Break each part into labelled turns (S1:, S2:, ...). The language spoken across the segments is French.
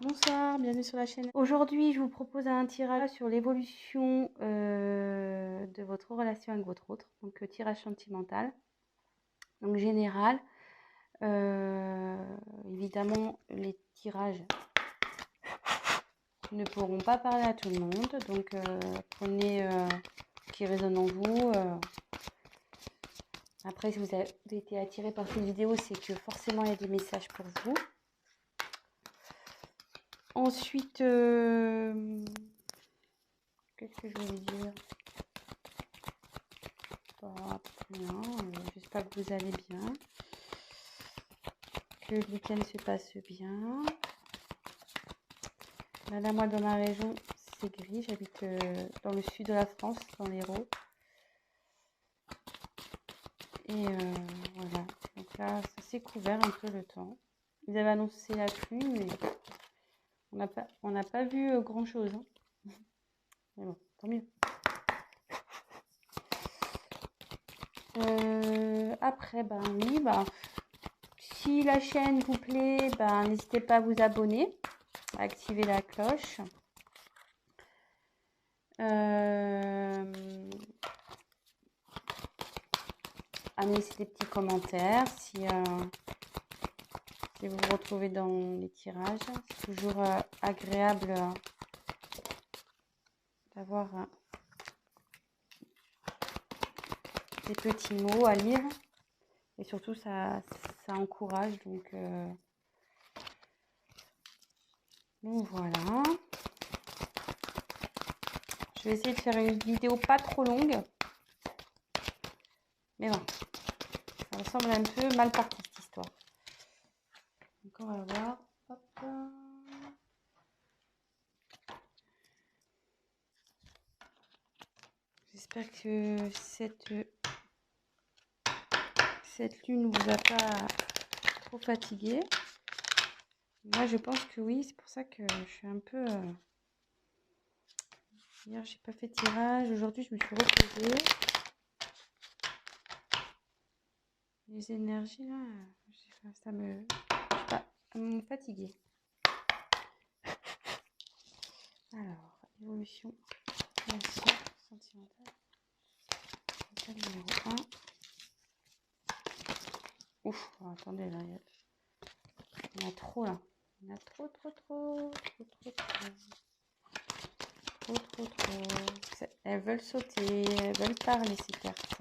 S1: Bonsoir, bienvenue sur la chaîne. Aujourd'hui, je vous propose un tirage sur l'évolution de votre relation avec votre autre. Donc, tirage sentimental. Donc, général. Évidemment, les tirages ne pourront pas parler à tout le monde. Donc, prenez ce qui résonne en vous. Après, si vous avez été attiré par cette vidéo, c'est que forcément, il y a des messages pour vous. Ensuite, qu'est-ce que je voulais dire? Rien, j'espère que vous allez bien, que le week-end se passe bien. Là, moi, dans ma région, c'est gris. J'habite dans le sud de la France, dans l'Hérault. Et voilà. Donc là, ça s'est couvert un peu le temps. Ils avaient annoncé la pluie, mais on n'a pas vu grand-chose. Hein. Mais bon, tant mieux. Après, ben oui, si la chaîne vous plaît, n'hésitez pas à vous abonner, à activer la cloche. À me laisser des petits commentaires si vous vous retrouvez dans les tirages. C'est toujours agréable d'avoir des petits mots à lire. Et surtout, ça encourage. Donc voilà. Je vais essayer de faire une vidéo pas trop longue. Mais bon, ça me semble un peu mal parti cette histoire. Donc on va voir. Hop. J'espère que cette lune ne vous a pas trop fatigué. Moi, je pense que oui. C'est pour ça que je suis un peu... Hier, j'ai pas fait de tirage. Aujourd'hui, je me suis reposée. Les énergies, là, ça me... me fatiguer. Alors, évolution, relation sentimentale. Numéro 1. Ouf, oh, attendez, là, il y en a trop, là. Il y en a trop. Elles veulent sauter, elles veulent parler, ces cartes.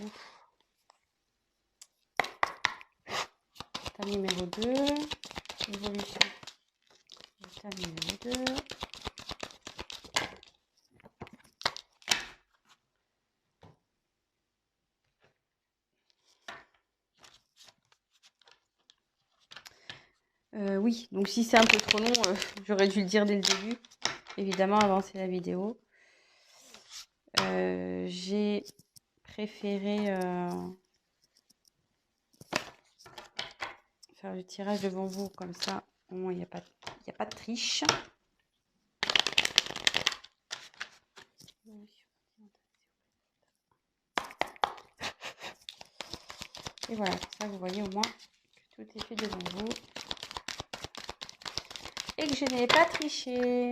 S1: Ouf. État numéro 2. Évolution. État numéro 2. Oui, donc si c'est un peu trop long, j'aurais dû le dire dès le début. Évidemment, avancer la vidéo. J'ai préféré faire le tirage devant vous, comme ça, au moins il n'y a pas de triche. Et voilà, comme ça vous voyez au moins que tout est fait devant vous. Et que je n'ai pas triché.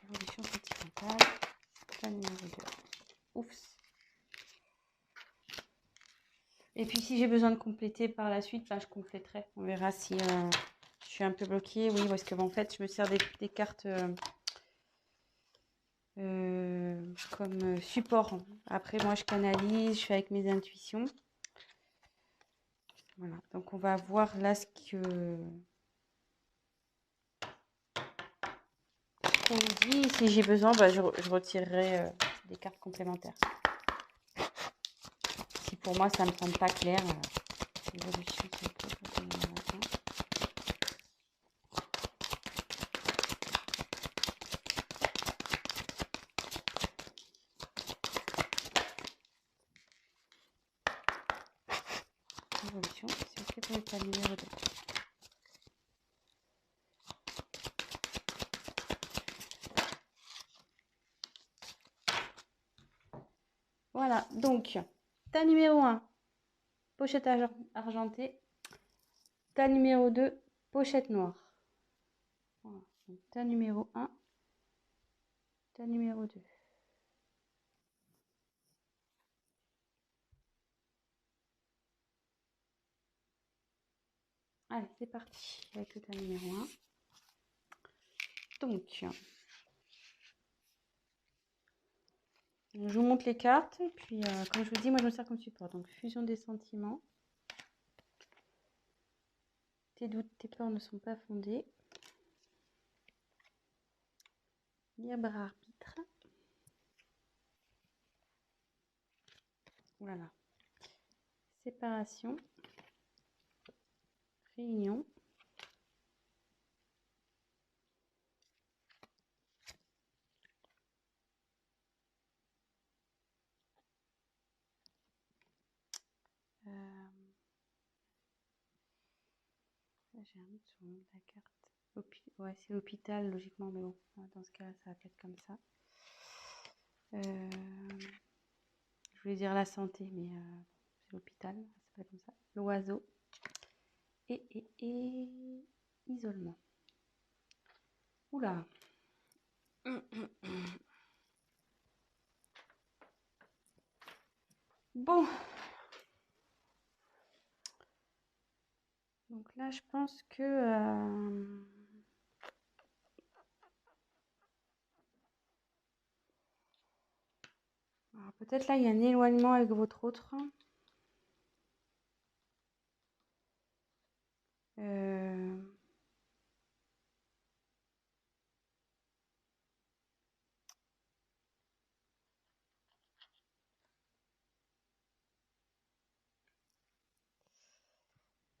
S1: Évolution sentimentale. Plan numéro 2. Oups. Et puis si j'ai besoin de compléter par la suite, je compléterai. On verra si je suis un peu bloquée. Oui, parce que en fait, je me sers des cartes comme support. Après, moi, je canalise, je fais avec mes intuitions. Voilà, donc on va voir là ce qu'on dit. Si j'ai besoin, je retirerai des cartes complémentaires. Si pour moi, ça ne me semble pas clair, l'évolution, c'est ok pour l'état numéro 2. Voilà, donc Tas numéro 1, pochette argentée. Tas numéro 2, pochette noire. Voilà. Donc, tas numéro 1, tas numéro 2. Allez, c'est parti avec le tas numéro 1. Donc, je vous montre les cartes. Et puis, comme je vous dis, moi, je me sers comme support. Donc, fusion des sentiments. Tes doutes, tes peurs ne sont pas fondés. Libre arbitre. Voilà. Séparation. Réunion. J'ai un doute sur le nom de la carte. Ouais, c'est l'hôpital, logiquement, mais bon, dans ce cas-là, ça va peut-être comme ça. Je voulais dire la santé, mais c'est l'hôpital, ça s'appelle comme ça. L'oiseau. Et isolement. Oula. Bon. Donc là, je pense que... alors peut-être là, il y a un éloignement avec votre autre.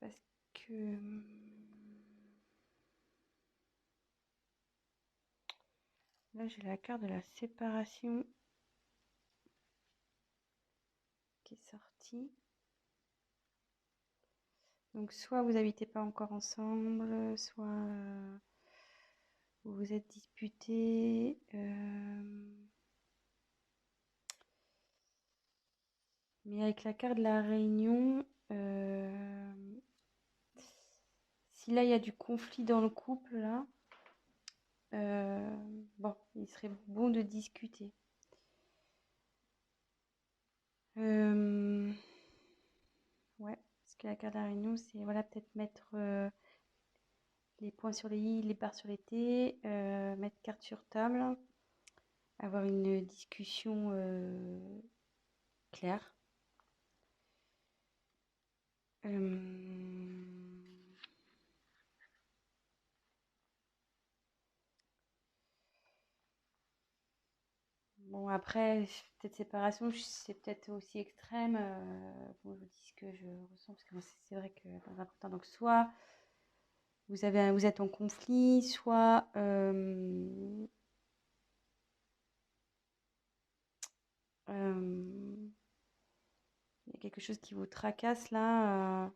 S1: Parce que... là, j'ai la carte de la séparation qui est sortie. Donc, soit vous n'habitez pas encore ensemble, soit vous vous êtes disputés. Mais avec la carte de la réunion, si là, il y a du conflit dans le couple, là, bon, il serait bon de discuter. Ouais, parce que la carte de la réunion, c'est voilà, peut-être mettre les points sur les i, les barres sur les t, mettre carte sur table, avoir une discussion claire. Bon, après, peut-être séparation, c'est peut-être aussi extrême. Bon, je vous dis ce que je ressens, parce que c'est vrai que dans un premier temps, donc soit vous êtes en conflit, soit il y a quelque chose qui vous tracasse là.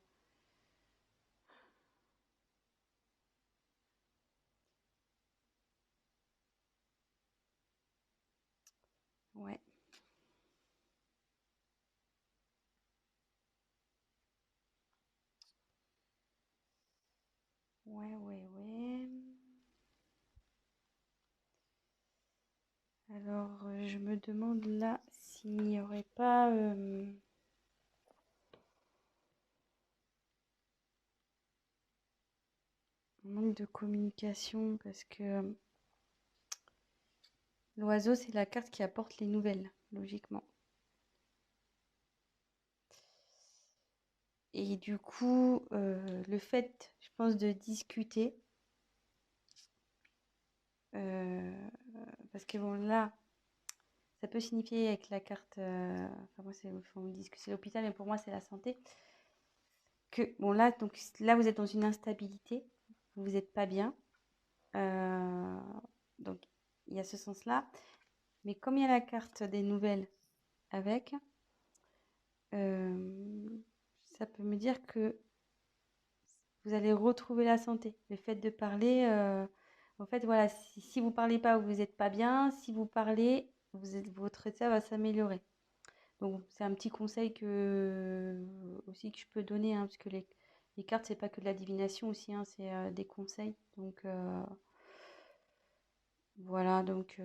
S1: Ouais. Ouais. Alors, je me demande là s'il n'y aurait pas un manque de communication, parce que l'oiseau, c'est la carte qui apporte les nouvelles, logiquement. Et du coup, le fait, je pense, de discuter, parce que bon, là, ça peut signifier avec la carte, enfin moi, on me dit que c'est l'hôpital, mais pour moi, c'est la santé, que bon, là, donc, là, vous êtes dans une instabilité, vous n'êtes pas bien, donc il y a ce sens-là, mais comme il y a la carte des nouvelles avec, ça peut me dire que vous allez retrouver la santé. Le fait de parler, en fait, voilà, si vous ne parlez pas, vous n'êtes pas bien. Si vous parlez, votre état va s'améliorer. Bon, c'est un petit conseil aussi que je peux donner, hein, parce que les cartes, c'est pas que de la divination aussi, hein, c'est des conseils. Donc voilà, donc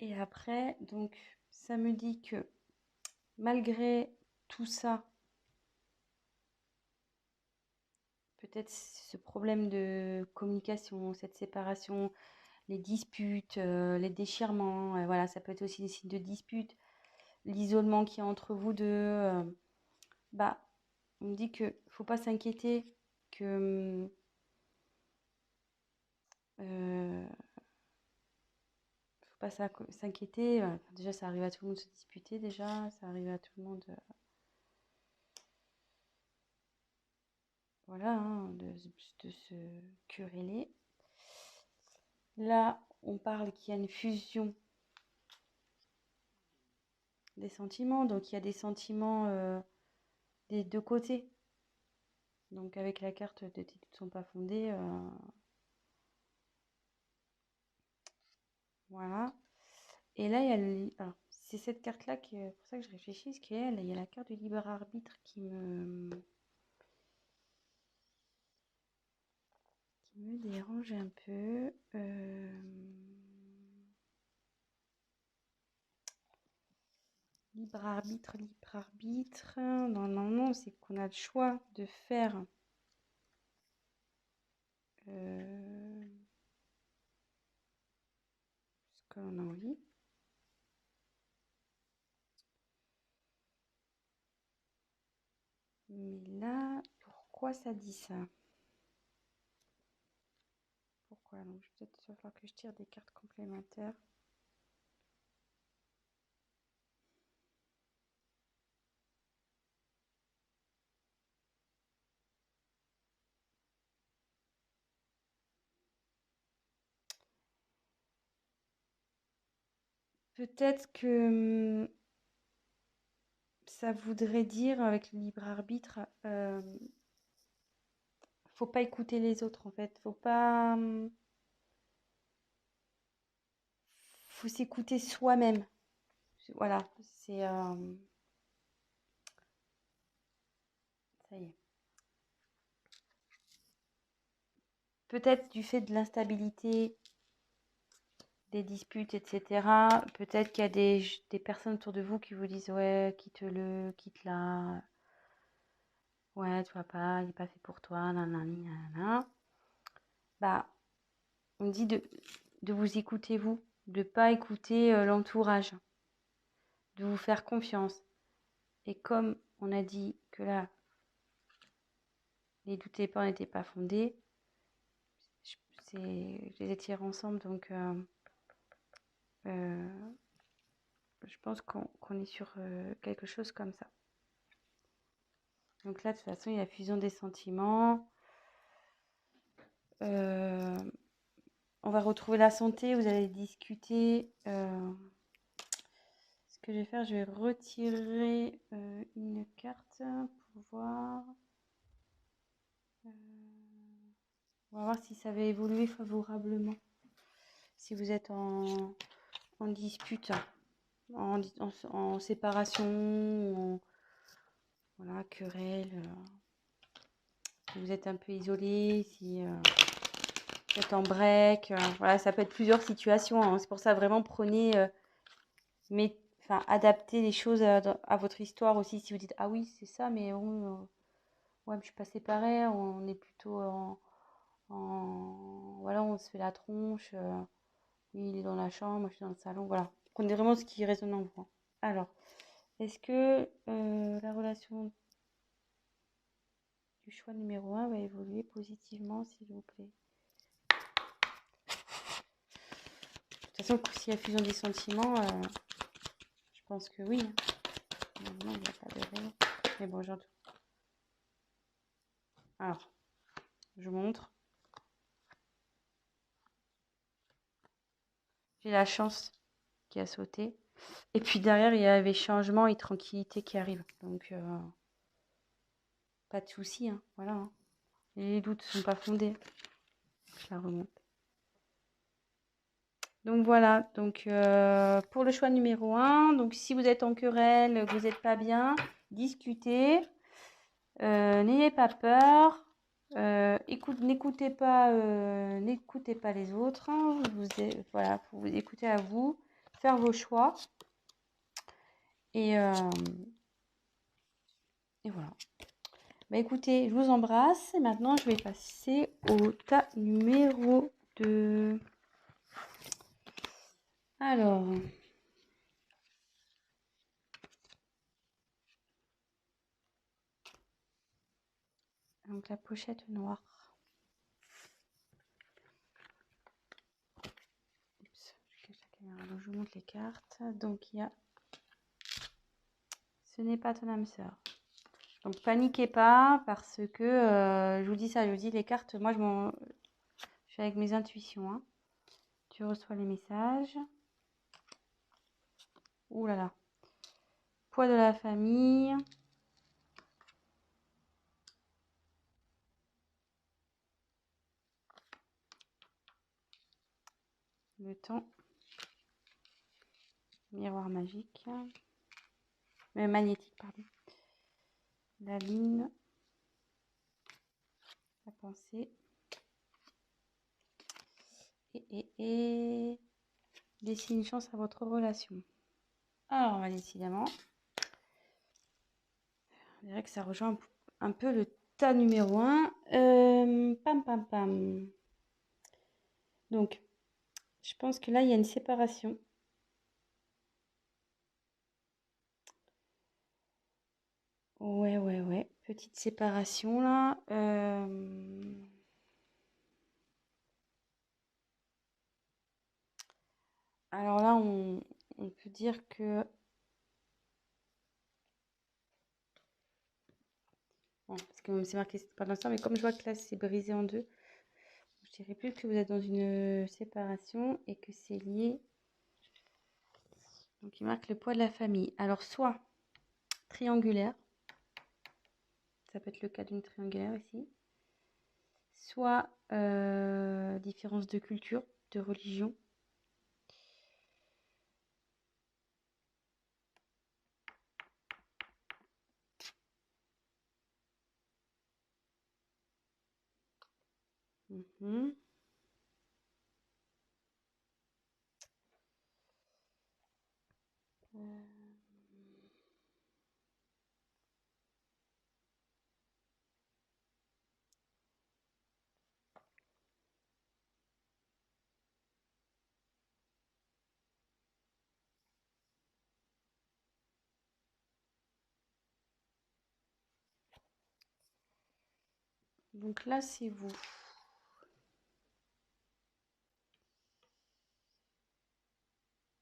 S1: et après, donc ça me dit que malgré tout ça, peut-être ce problème de communication, cette séparation, les disputes, les déchirements, voilà, ça peut être aussi des signes de dispute, l'isolement qu'il y a entre vous deux. Bah, on me dit que faut pas s'inquiéter, que faut pas s'inquiéter. Enfin, déjà, ça arrive à tout le monde de se disputer, déjà, ça arrive à tout le monde, voilà, hein, de se quereller. Là, on parle qu'il y a une fusion des sentiments, donc il y a des sentiments des deux côtés. Donc avec la carte de tes doutes ne sont pas fondés, voilà. Et là, il y a alors, c'est cette carte-là qui est pour ça que je réfléchis, parce qu'il y a la carte du libre arbitre qui me dérange un peu. Libre arbitre, libre arbitre. Normalement, c'est qu'on a le choix de faire ce qu'on a envie. Mais là, pourquoi ça dit ça? Pourquoi? Donc, peut-être il va falloir que je tire des cartes complémentaires. Peut-être que ça voudrait dire, avec le libre arbitre, faut pas écouter les autres en fait. Faut s'écouter soi-même. Voilà, c'est ça y est. Peut-être du fait de l'instabilité, des disputes, etc. Peut-être qu'il y a des personnes autour de vous qui vous disent ouais, quitte-le, quitte-la. Ouais, tu vois pas, il n'est pas fait pour toi, nanani, nanana. Bah, on dit de vous écouter vous, de pas écouter l'entourage, de vous faire confiance. Et comme on a dit que là, les doutes et peurs n'étaient pas fondés, je les ai tirés ensemble, donc je pense qu'on est sur quelque chose comme ça. Donc là, de toute façon, il y a la fusion des sentiments. On va retrouver la santé, vous allez discuter. Ce que je vais faire, je vais retirer une carte pour voir. On va voir si ça va évoluer favorablement. Si vous êtes en dispute, en séparation, voilà, querelle, si vous êtes un peu isolé, si vous êtes en break, voilà, ça peut être plusieurs situations, hein. C'est pour ça, vraiment, prenez, adaptez les choses à votre histoire aussi. Si vous dites, ah oui, c'est ça, mais bon, ouais, mais je suis pas séparée, on est plutôt voilà, on se fait la tronche, lui, il est dans la chambre, moi, je suis dans le salon, voilà. Prenez vraiment ce qui résonne en vous. Alors, est-ce que la relation du choix numéro 1 va évoluer positivement, s'il vous plaît? De toute façon, s'il y a fusion des sentiments, je pense que oui. Normalement, il n'y a pas de raison. Mais bon, j'entends. Alors, je montre. J'ai la chance qui a sauté. Et puis derrière, il y avait changement et tranquillité qui arrive. Donc, pas de souci, hein. Voilà, hein. Les doutes ne sont pas fondés. Je la remonte. Donc voilà, donc pour le choix numéro 1, donc si vous êtes en querelle, que vous n'êtes pas bien, discutez, n'ayez pas peur, n'écoutez pas les autres, hein, voilà, faut vous écouter à vous, faire vos choix, et voilà. Bah écoutez, je vous embrasse, et maintenant je vais passer au tas numéro 2. Alors... Donc la pochette noire. Oups, je cache la caméra. Donc, je vous montre les cartes. Donc il y a ce n'est pas ton âme sœur. Donc paniquez pas parce que je vous dis ça, je vous dis les cartes, moi je suis avec mes intuitions. Hein. Tu reçois les messages. Ouh là là. Poids de la famille. Le temps. Miroir magique. Magnétique, pardon. La lune. La pensée. Et laissez une chance à votre relation. Alors, décidément, on dirait que ça rejoint un peu le tas numéro 1. Pam, pam, pam. Donc, je pense que là, il y a une séparation. Ouais. Petite séparation, là. Alors là, on peut dire que... Bon, parce que c'est marqué c'est pas dans ça, mais comme je vois que là, c'est brisé en deux, je dirais plus que vous êtes dans une séparation et que c'est lié. Donc, il marque le poids de la famille. Alors, soit triangulaire, ça peut être le cas d'une triangulaire ici, soit différence de culture, de religion. Mhm. Donc là, c'est vous.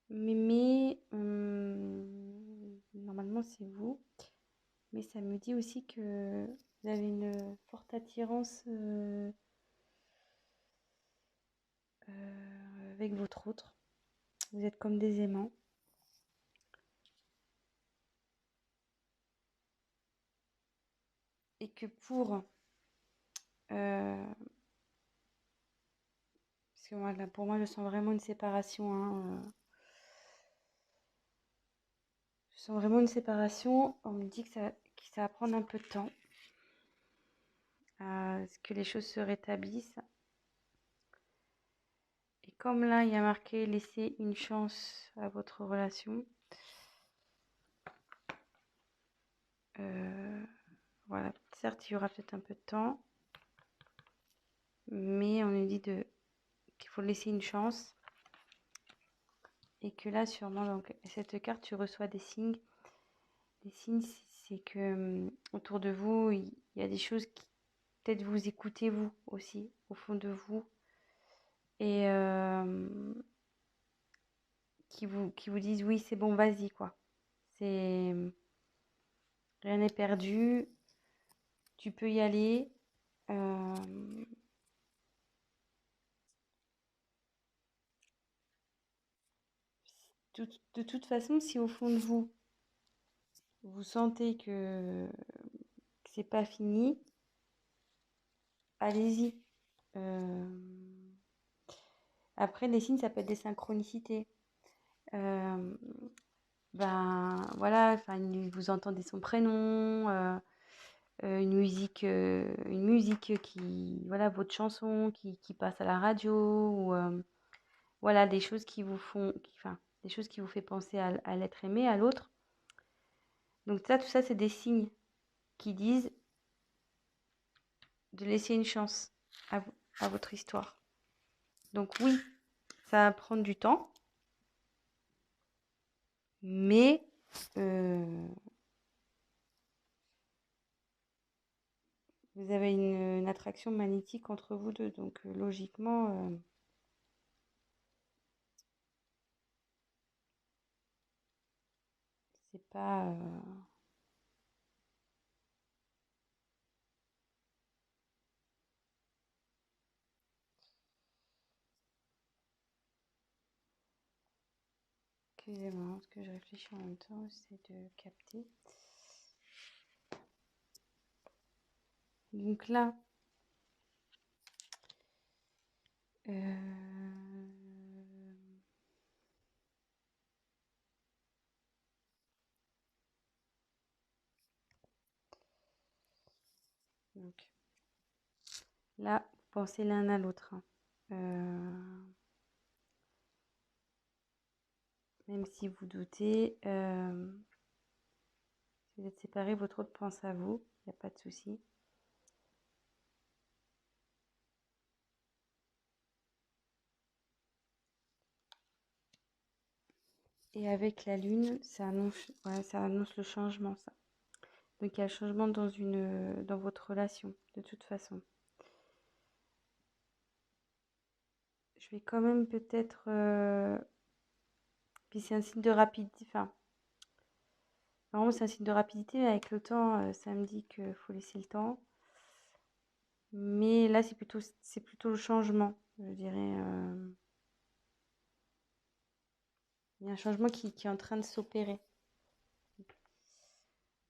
S1: Mais normalement, c'est vous. Mais ça me dit aussi que vous avez une forte attirance avec votre autre. Vous êtes comme des aimants. Et que pour... parce que moi, là, pour moi, je sens vraiment une séparation. Hein, je sens vraiment une séparation. On me dit que ça va prendre un peu de temps. À ce que les choses se rétablissent. Et comme là, il y a marqué laisser une chance à votre relation. Voilà, certes, il y aura peut-être un peu de temps. Mais on nous dit qu'il faut laisser une chance. Et que là, sûrement, donc, cette carte, tu reçois des signes. Les signes, c'est que autour de vous, il y a des choses qui peut-être vous écoutez vous aussi, au fond de vous. Et qui vous disent oui, c'est bon, vas-y, quoi. C'est rien n'est perdu, tu peux y aller. De toute façon, si au fond de vous, vous sentez que c'est pas fini, allez-y. Après, les signes, ça peut être des synchronicités. Ben voilà, enfin, vous entendez son prénom, une musique qui, voilà, votre chanson qui passe à la radio, ou voilà, des choses qui vous font, enfin, des choses qui vous fait penser à l'être aimé, à l'autre. Donc ça, tout ça, c'est des signes qui disent de laisser une chance à votre histoire. Donc oui, ça va prendre du temps, mais vous avez une attraction magnétique entre vous deux. Donc logiquement, c'est pas... Excusez-moi, parce que je réfléchis en même temps, j'essaie de capter. Donc là, donc là, pensez l'un à l'autre, hein. Même si vous doutez, si vous êtes séparés, votre autre pense à vous, il n'y a pas de souci. Et avec la lune, ça annonce le changement, ça. Donc il y a le changement dans votre relation, de toute façon. Je vais quand même peut-être... puis c'est un signe de rapidité, enfin, normalement c'est un signe de rapidité, mais avec le temps, ça me dit qu'il faut laisser le temps. Mais là, c'est plutôt le changement, je dirais. Il y a un changement qui est en train de s'opérer.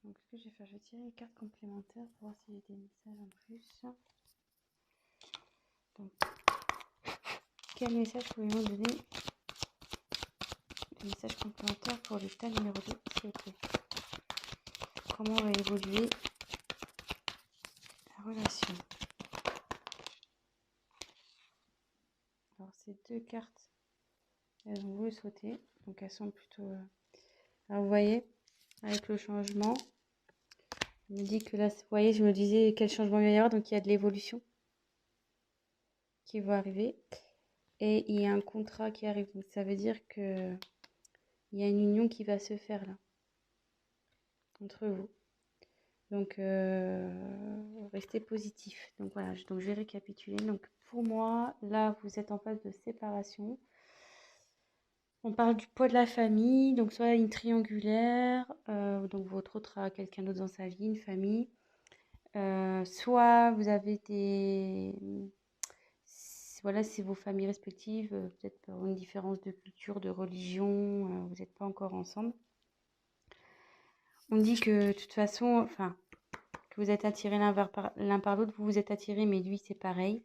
S1: Donc, ce que je vais faire, je vais tirer les cartes complémentaires pour voir s'il y a des messages en plus. Donc, quel message pouvez-vous donner? Des messages complémentaires pour l'état numéro 2, s'il vous plaît. Comment va évoluer la relation? Alors, ces deux cartes, elles ont voulu sauter. Donc, elles sont plutôt... Alors, vous voyez, avec le changement, je me dis que là, vous voyez, je me disais quel changement il va y avoir. Donc, il y a de l'évolution qui va arriver. Et il y a un contrat qui arrive. Donc, ça veut dire que il y a une union qui va se faire là, entre vous. Donc, restez positif. Donc, voilà. Donc, je vais récapituler. Donc, pour moi, là, vous êtes en phase de séparation. On parle du poids de la famille. Donc, soit une triangulaire. Donc, votre autre a quelqu'un d'autre dans sa vie, une famille. Soit vous avez voilà, c'est vos familles respectives, peut-être pour une différence de culture, de religion, vous n'êtes pas encore ensemble. On dit que de toute façon, enfin, que vous êtes attirés l'un par l'autre, vous vous êtes attirés, mais lui, c'est pareil.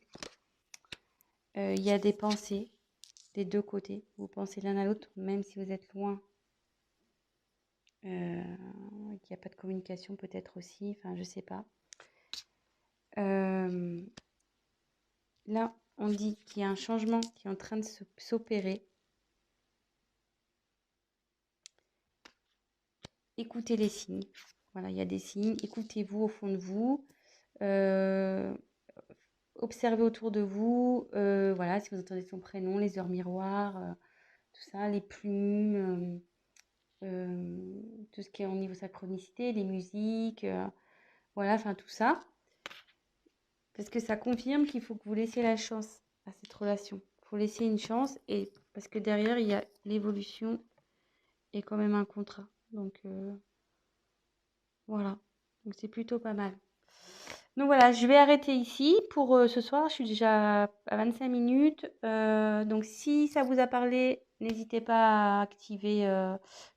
S1: Il y a des pensées des deux côtés. Vous pensez l'un à l'autre, même si vous êtes loin. Il n'y a pas de communication peut-être aussi, enfin, je sais pas. Là, on dit qu'il y a un changement qui est en train de s'opérer. Écoutez les signes. Voilà, il y a des signes. Écoutez-vous au fond de vous. Observez autour de vous. Voilà, si vous entendez son prénom, les heures miroirs, tout ça, les plumes, tout ce qui est au niveau synchronicité, les musiques, voilà, enfin tout ça. Parce que ça confirme qu'il faut que vous laissiez la chance à cette relation. Il faut laisser une chance, et parce que derrière, il y a l'évolution et quand même un contrat. Donc, voilà. Donc, c'est plutôt pas mal. Donc voilà, je vais arrêter ici pour ce soir. Je suis déjà à 25 minutes. Donc si ça vous a parlé, n'hésitez pas à activer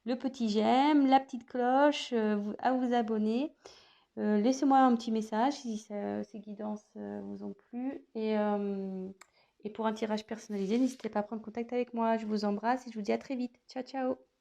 S1: le petit j'aime, la petite cloche, à vous abonner. Laissez-moi un petit message si ces guidances vous ont plu. Et pour un tirage personnalisé, n'hésitez pas à prendre contact avec moi. Je vous embrasse et je vous dis à très vite. Ciao, ciao!